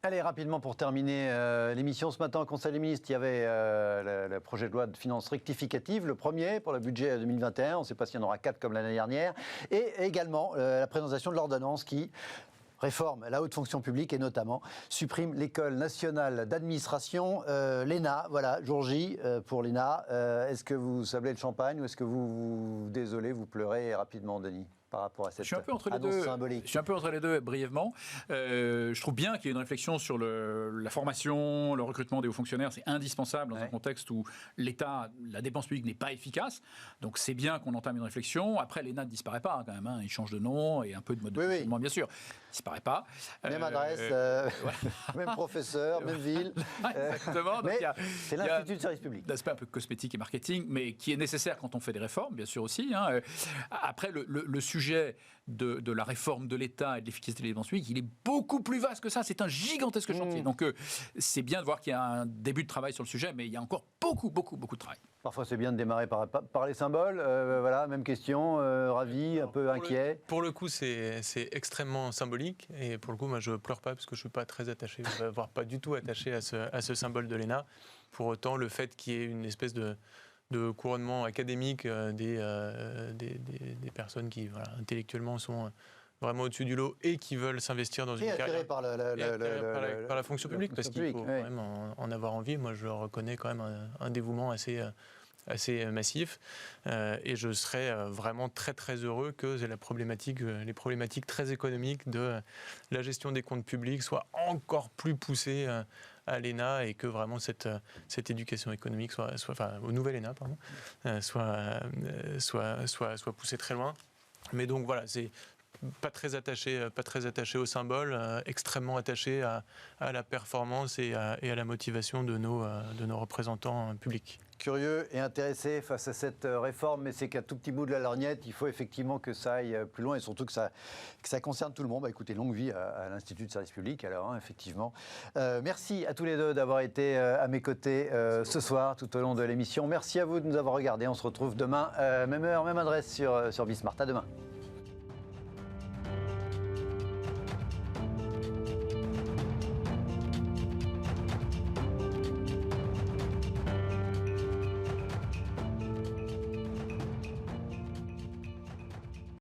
Allez, rapidement pour terminer l'émission ce matin au Conseil des ministres, il y avait le projet de loi de finances rectificative, le premier pour le budget 2021, on ne sait pas s'il y en aura 4 comme l'année dernière, et également la présentation de l'ordonnance qui réforme la haute fonction publique et notamment supprime l'École nationale d'administration, l'ENA, voilà, jour J pour l'ENA. Est-ce que vous sablez le champagne ou est-ce que vous désolé, vous pleurez rapidement, Denis ? Par rapport à cette annonce symbolique. Je suis un peu entre les deux, brièvement. Je trouve bien qu'il y ait une réflexion sur la formation, le recrutement des hauts fonctionnaires. C'est indispensable dans un contexte où l'État, la dépense publique n'est pas efficace. Donc c'est bien qu'on entame une réflexion. Après, l'ENA ne disparaît pas quand même. Il change de nom et un peu de mode de fonctionnement, bien sûr. Il ne disparaît pas. Même adresse, même professeur, même ville. Exactement. Mais c'est l'Institut de service public. D'aspect un peu cosmétique et marketing, mais qui est nécessaire quand on fait des réformes, bien sûr aussi. Après, le sujet de la réforme de l'État et de l'efficacité des dépenses publiques, il est beaucoup plus vaste que ça. C'est un gigantesque chantier. Donc, c'est bien de voir qu'il y a un début de travail sur le sujet, mais il y a encore beaucoup de travail. Parfois, c'est bien de démarrer par les symboles. Voilà, même question. Ravi, un peu inquiet. Pour le coup, c'est extrêmement symbolique. Et pour le coup, moi, je pleure pas parce que je suis pas très attaché, voire pas du tout attaché à ce symbole de l'ENA. Pour autant, le fait qu'il y ait une espèce de couronnement académique des personnes qui, voilà, intellectuellement, sont vraiment au-dessus du lot et qui veulent s'investir dans une carrière par la fonction publique, parce qu'il faut quand même en avoir envie. Moi, je reconnais quand même un dévouement assez massif, et je serais vraiment très heureux que les problématiques très économiques de la gestion des comptes publics soient encore plus poussées à l'ENA et que vraiment cette éducation économique au nouvel ENA, pardon, soit poussée très loin. Mais donc voilà, c'est pas très attaché au symbole, extrêmement attaché à la performance et à la motivation de nos représentants publics. Curieux et intéressé face à cette réforme, mais c'est qu'un tout petit bout de la lorgnette. Il faut effectivement que ça aille plus loin et surtout que ça concerne tout le monde. Bah, écoutez, longue vie à l'Institut de service public, alors, effectivement. Merci à tous les deux d'avoir été à mes côtés ce soir, tout au long de l'émission. Merci à vous de nous avoir regardés. On se retrouve demain, même heure, même adresse sur Bismart. À demain.